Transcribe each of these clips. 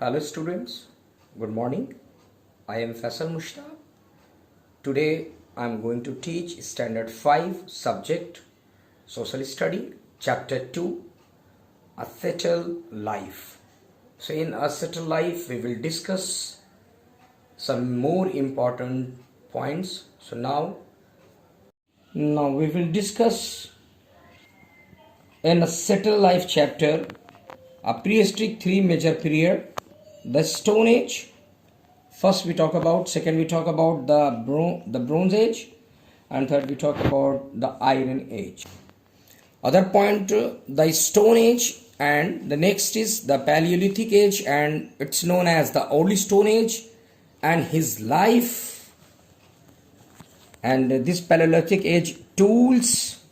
Hello students, good morning. I am Faisal Mushtaque. Today I am going to teach Standard 5 subject Social Study Chapter 2 A Settled Life. So in A Settled Life we will discuss some more important points. So now we will discuss in A Settled Life chapter a prehistoric three major period: the Stone Age. First we talk about, second we talk about the Bronze Age, and third we talk about the Iron Age. Other point, the Stone Age, and the next is the Paleolithic Age, and it's known as the Early Stone Age, and his life, and this Paleolithic Age tools,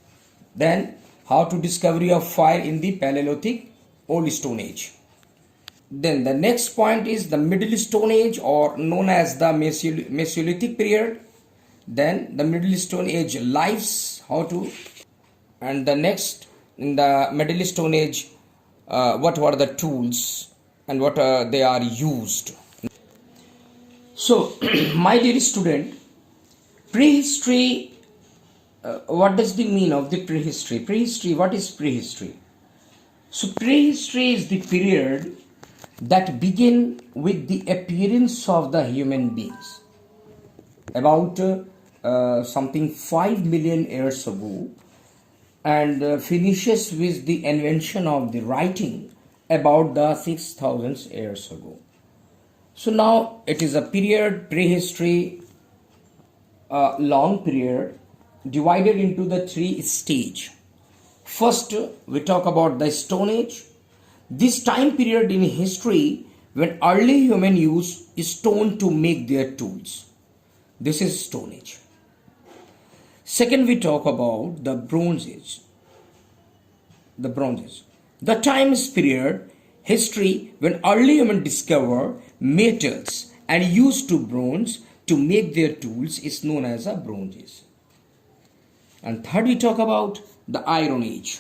then how to discovery of fire in the Paleolithic Old Stone Age. Then the next point is the Middle Stone Age, or known as the Mesolithic period. Then the Middle Stone Age lives, how to, and the next in the Middle Stone Age, what were the tools and what they are used. So, my dear student, prehistory. What does the mean of the prehistory? Prehistory. What is prehistory? So, prehistory is the period that begin with the appearance of the human beings about something 5 million years ago, and finishes with the invention of the writing about the 6,000 years ago. So now it is a period, prehistory, long period, divided into the three stages. First we talk about the Stone Age. This time period in history when early human used stone to make their tools. This is Stone Age. Second, we talk about the Bronze Age. The Bronze Age. The time period history when early human discovered metals and used to bronze to make their tools is known as a Bronze Age. And third, we talk about the Iron Age.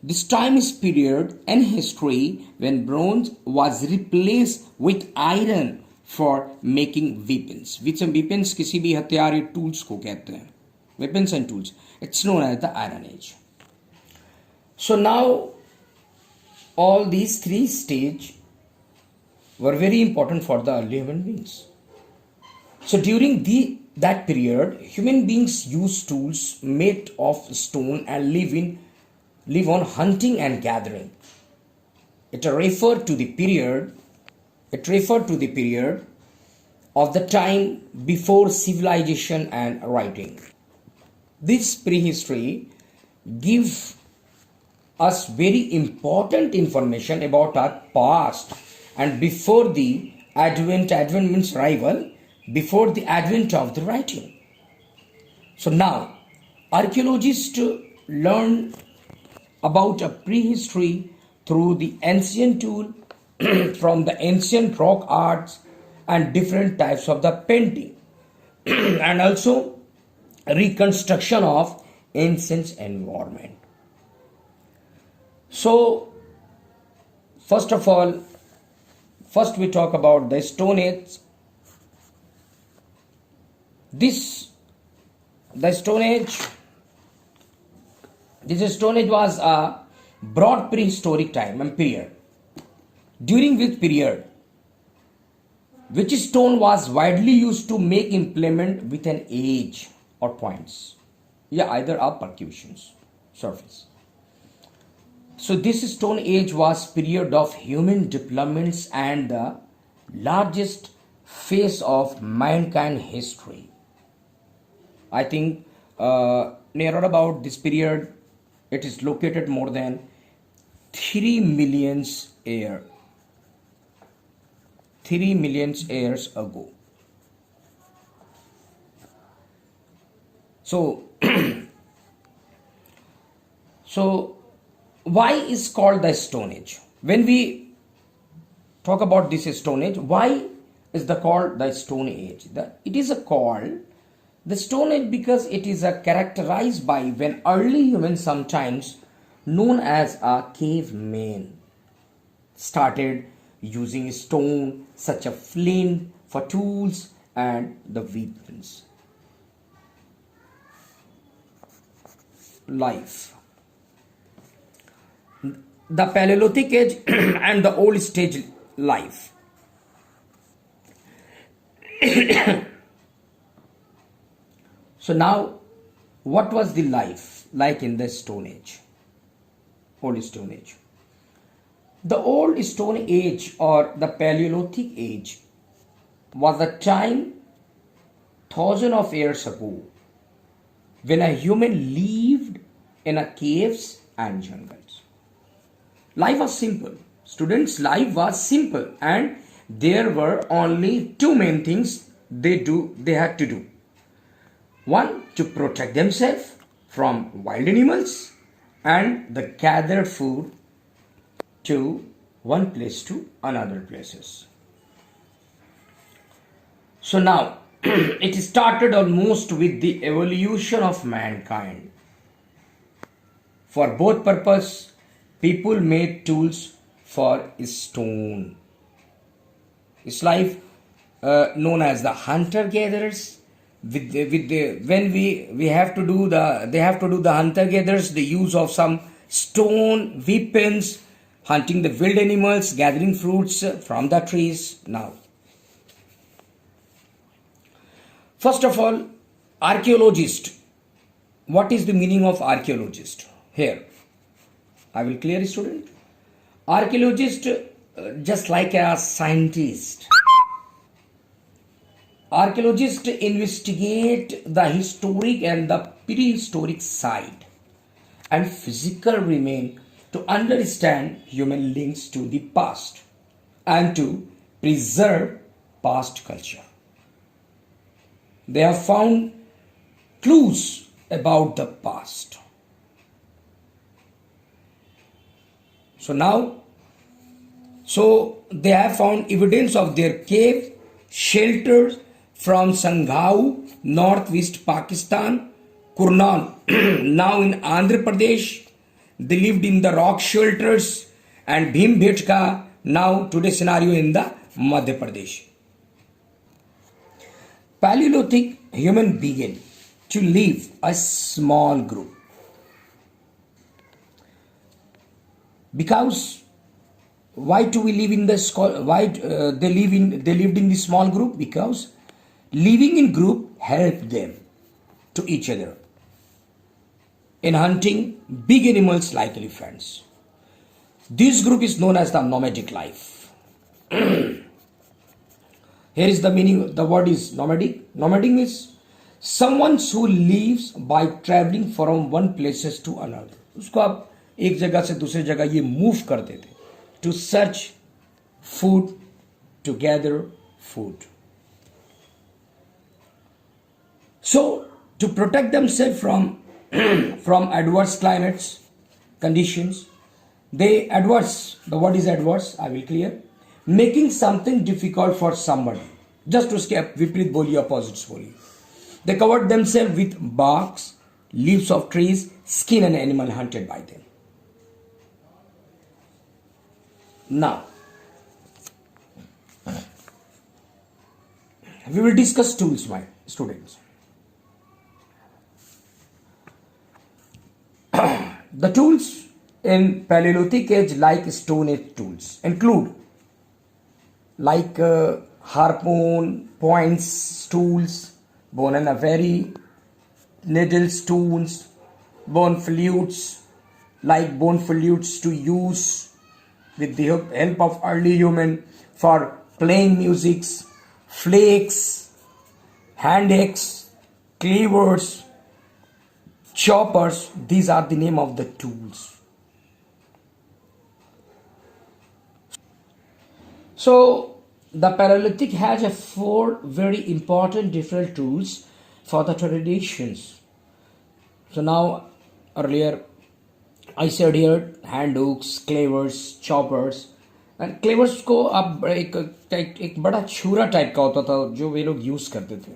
This time is period in history when bronze was replaced with iron for making weapons. Which weapons किसी भी हथियार या tools को कहते हैं. Weapons and tools. It's known as the Iron Age. So now all these three stages were very important for the early human beings. So during that period, human beings used tools made of stone and live on hunting and gathering. It referred to the period of the time before civilization and writing. This prehistory gives us very important information about our past and before the advent means arrival, before the advent of the writing. So now archaeologists learn about a prehistory through the ancient tool from the ancient rock arts and different types of the painting and also reconstruction of ancient environment. So first we talk about the Stone Age. The Stone Age was a broad prehistoric time and period, during which stone was widely used to make implement with an edge or points, either a percussions surface. So this Stone Age was period of human developments and the largest phase of mankind history. I think near about this period, it is located more than 3 million years ago. So, so why is called the Stone Age? When we talk about this Stone Age, why is called the Stone Age? It is called the Stone Age because it is characterized by when early humans, sometimes known as a caveman, started using stone such as flint for tools and the weapons. Life. The Paleolithic age and the old stage life. So now, what was the life like in the Stone Age? Old Stone Age. The Old Stone Age or the Paleolithic Age was a time thousands of years ago when a human lived in a caves and jungles. Life was simple. Students' life was simple, and there were only two main things they had to do. One, to protect themselves from wild animals, and the gathered food to one place to another places. So now it started almost with the evolution of mankind. For both purpose, people made tools for stone. It's life known as the hunter gatherers. When we have to do the hunter gatherers, the use of some stone weapons, hunting the wild animals, gathering fruits from the trees. Now, first of all, archaeologist. What is the meaning of archaeologist? Here, I will clear, student. Archaeologist, just like a scientist. Archaeologists investigate the historic and the prehistoric site and physical remains to understand human links to the past and to preserve past culture. They have found clues about the past. So they have found evidence of their cave shelters from Sanghau, northwest Pakistan, Kurnan, now in Andhra Pradesh. They lived in the rock shelters, and Bhimbhetka, now today's scenario in the Madhya Pradesh. Paleolithic human began to live a small group. Because why do we live in the they lived in the small group? Because living in group helped them to each other in hunting big animals like elephants. This group is known as the nomadic life. Here is the meaning. The word is nomadic. Nomadic means someone who lives by traveling from one places to another. उसको आप एक जगह से दूसरी जगह ये move करते थे to search food, to gather food. So to protect themselves from from adverse climates conditions, they adverse. The word is adverse. I will clear. Making something difficult for somebody. Just to escape विपरीत बोलिए, opposites बोलिए. They covered themselves with barks, leaves of trees, skin and animal hunted by them. Now, we will discuss tools, my students. The tools in Paleolithic age, like Stone Age tools, include like harpoon, points, tools, bone and a very needles, stones, bone flutes, like bone flutes to use with the help of early human for playing musics, flakes, hand axe, cleavers, choppers. These are the name of the tools. So the Paleolithic has a 4 very important different tools for the traditions. So now earlier I said here hand hooks, cleavers, choppers. And cleavers को अब एक बड़ा छुरा type का होता था जो वे लोग यूज करते थे.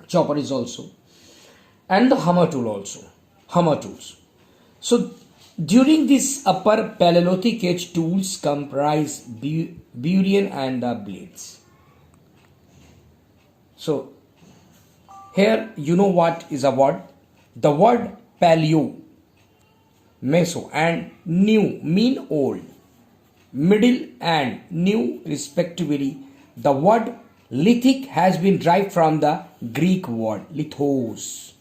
Chopper is also, and the hammer tool also. Hammer tools. So During this upper Paleolithic age, tools comprise burial and the blades. So here you know what is a word. The word paleo, meso and new mean old, middle and new respectively. The word lithic has been derived from the Greek word lithos.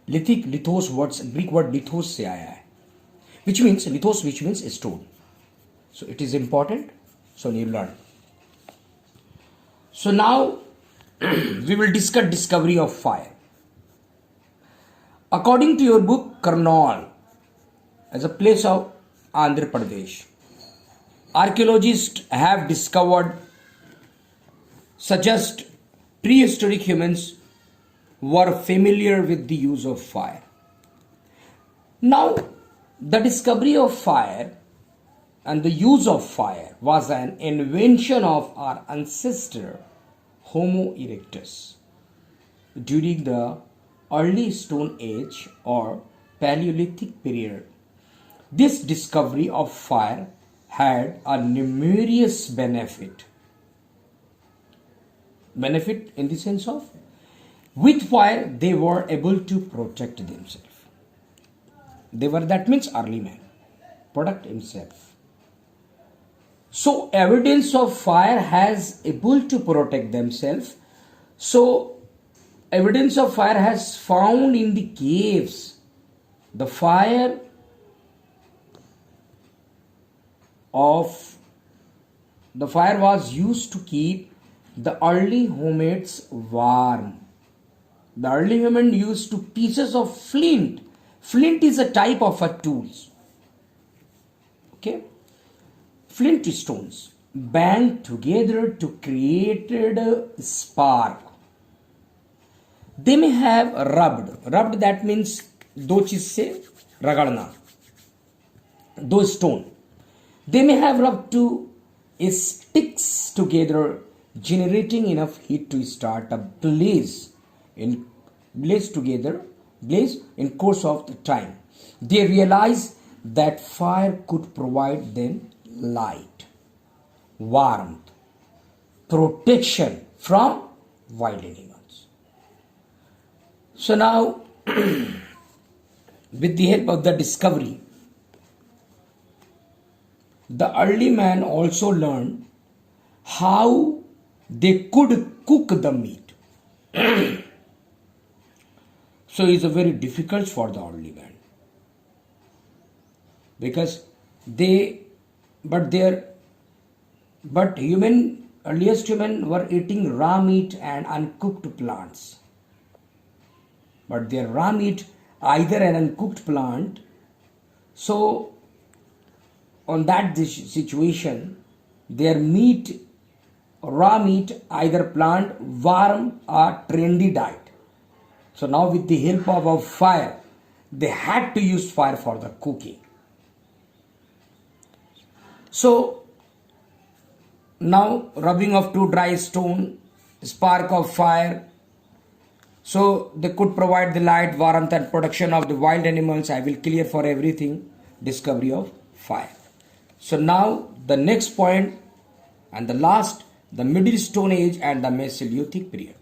Lithic, lithos words, Greek word lithos से आया है, which means lithos, which means stone. So it is important. So you learn. So now we will discuss discovery of fire. According to your book Karnal, as a place of Andhra Pradesh, archaeologists have discovered suggest prehistoric humans were familiar with the use of fire. Now, the discovery of fire and the use of fire was an invention of our ancestor Homo erectus during the early Stone Age or Paleolithic period. This discovery of fire had a numerous benefit. Benefit in the sense of, with fire they were able to protect themselves. They were, that means early man, protect himself. So evidence of fire has able to protect themselves. So evidence of fire has found in the caves. The fire was used to keep the early hominids warm. The early human used to pieces of flint. Flint is a type of a tools. Okay, flint stones banged together to create a spark. They may have rubbed, that means दो चीज से रगड़ना, दो stone. They may have rubbed two sticks together, generating enough heat to start a blaze in course of the time. They realized that fire could provide them light, warmth, protection from wild animals. So now, with the help of the discovery, the early man also learned how they could cook the meat. So it's a very difficult for the early man, because earliest human were eating raw meat and uncooked plants. But their raw meat, either an uncooked plant. So on that situation, their meat, raw meat, either plant, warm or trendy diet. So now with the help of fire, they had to use fire for the cooking. So now rubbing of two dry stone, spark of fire. So they could provide the light, warmth and protection of the wild animals. I will clear for everything. Discovery of fire. So now the next point and the last, the Middle Stone Age and the Mesolithic period.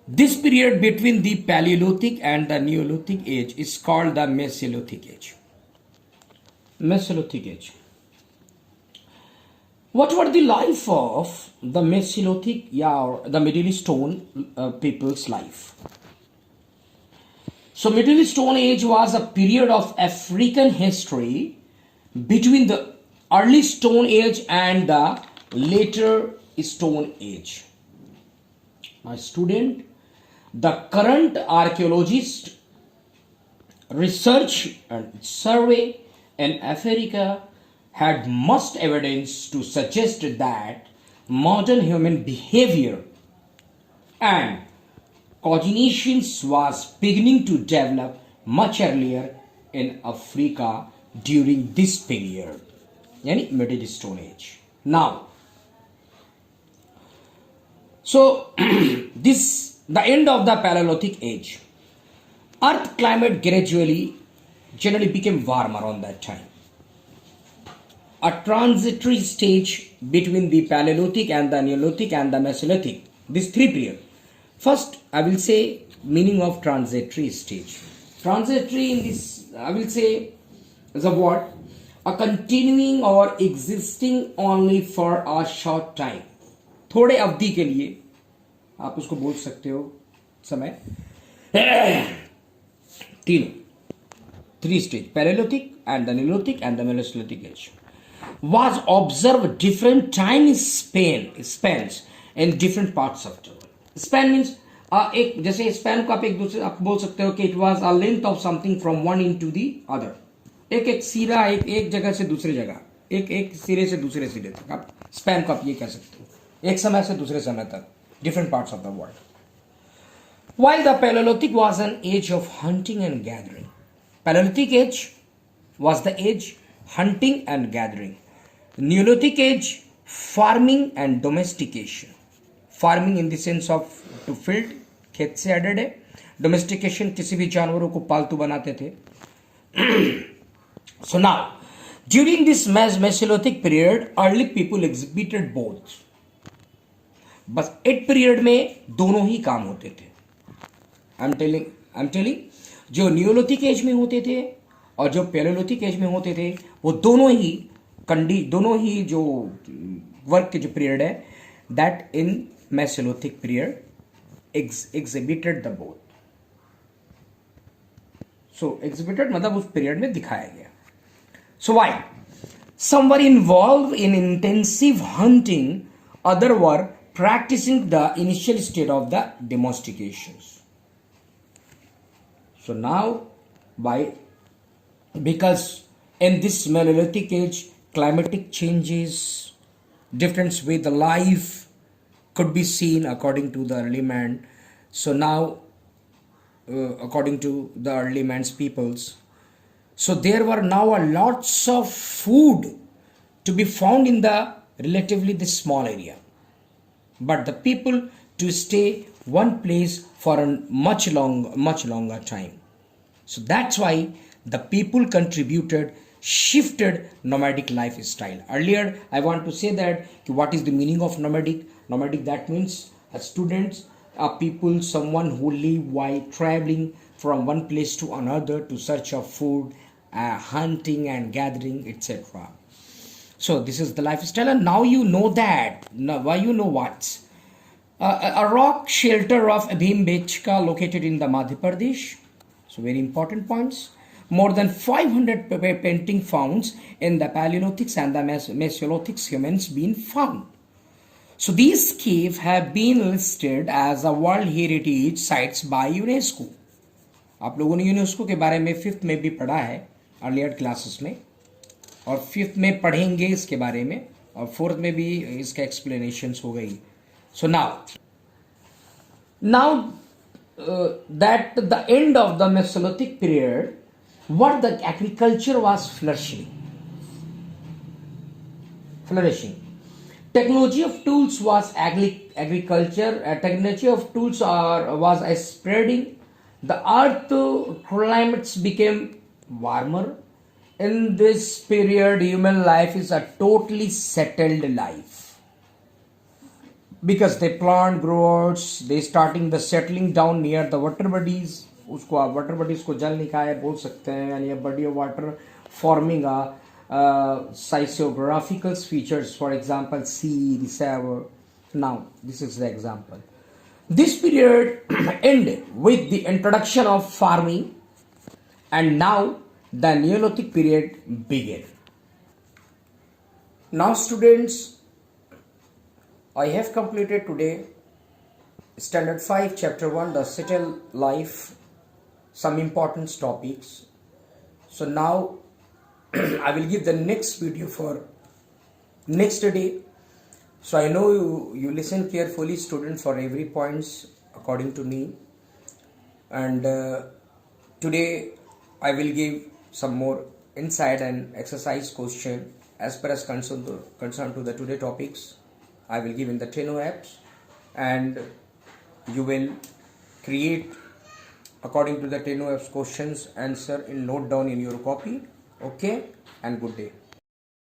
This period between the Paleolithic and the Neolithic age is called the Mesolithic age. Mesolithic age. What were the life of the Mesolithic, or the Middle Stone people's life? So Middle Stone Age was a period of African history between the early Stone Age and the later Stone Age. My student, the current archaeologist research and survey in Africa had much evidence to suggest that modern human behavior and cognitions was beginning to develop much earlier in Africa during this period, yani Middle Stone Age. Now, so the end of the Paleolithic age. Earth climate generally became warmer on that time. A transitory stage between the Paleolithic and the Neolithic and the Mesolithic. These three periods. First, I will say meaning of transitory stage. Transitory in this, I will say, is a what? A continuing or existing only for a short time. थोड़े अवधि के लिए आप उसको बोल सकते हो समय तीनों three stage Paleolithic and the Neolithic and the Mesolithic age was observed different time spans in different parts of the world. Span means एक जैसे स्पैन को आप एक दूसरे आप बोल सकते हो कि it was a length of something from one into the other. एक सिरा एक जगह से दूसरी जगह एक सिरे से दूसरे सिरे तक आप स्पैन को आप ये कह सकते हो, एक समय से दूसरे समय तक, different parts of the world. While the Paleolithic was an age of hunting and gathering. Paleolithic age was the age hunting and gathering. Neolithic age farming and domestication. Farming in the sense of to field, खेत से added है. Domestication किसी भी जानवरों को पालतू बनाते थे. So now, during this Mesolithic period, early people exhibited both. बस एक पीरियड में दोनों ही काम होते थे. I'm telling, जो न्यूलिथिक एज में होते थे और जो पैलेलिथिक एज में होते थे वो दोनों ही जो वर्क के जो पीरियड है that in mesolithic period exhibited the both. So exhibited मतलब उस पीरियड में दिखाया गया. So why some were involve in intensive hunting, other were practicing the initial state of the domestications. So now, because in this Mesolithic age, climatic changes, different way the life could be seen according to the early man. So now, according to the early man's peoples, so there were now a lots of food to be found in the relatively this small area. But the people to stay one place for a much longer time. So that's why the people shifted nomadic lifestyle. Earlier, I want to say that what is the meaning of nomadic? Nomadic, that means students are people, someone who live while traveling from one place to another to search of food, hunting and gathering, etc. So this is the lifestyle, and now you know that. Now, why you know what? A rock shelter of Bhimbechka located in the Madhya Pradesh. So very important points. More than 500 painting found in the Paleolithics and the Mesolithics humans been found. So these caves have been listed as a World Heritage Sites by UNESCO. आप लोगों ने UNESCO के बारे में 5th में भी पढ़ा है अर्लियर क्लासेस में, और 5th में पढ़ेंगे इसके बारे में, और 4th में भी इसका एक्सप्लेनेशंस हो गई. So now that the end of the Mesolithic period, what the agriculture was flourishing. Technology of tools was agriculture. Technology of tools was spreading. The earth climates became warmer. In this period, human life is a totally settled life. Because they plant growers, they starting the settling down near the water bodies. उसको आप water bodies को जल निकाय बोल सकते हैं, यानी a body of water forming a physiographical features, for example sea, reservoir. Now this is the example. This period ended with the introduction of farming, and now the Neolithic period began. Now students, I have completed today Standard 5 Chapter 1, the Settled Life, some important topics. So now I will give the next video for next day. So I know you listen carefully students for every points according to me, and today I will give some more insight and exercise question as per as concerned to the today topics. I will give in the Treno apps, and you will create according to the 10 questions answer in note down in your copy. Okay, and good day.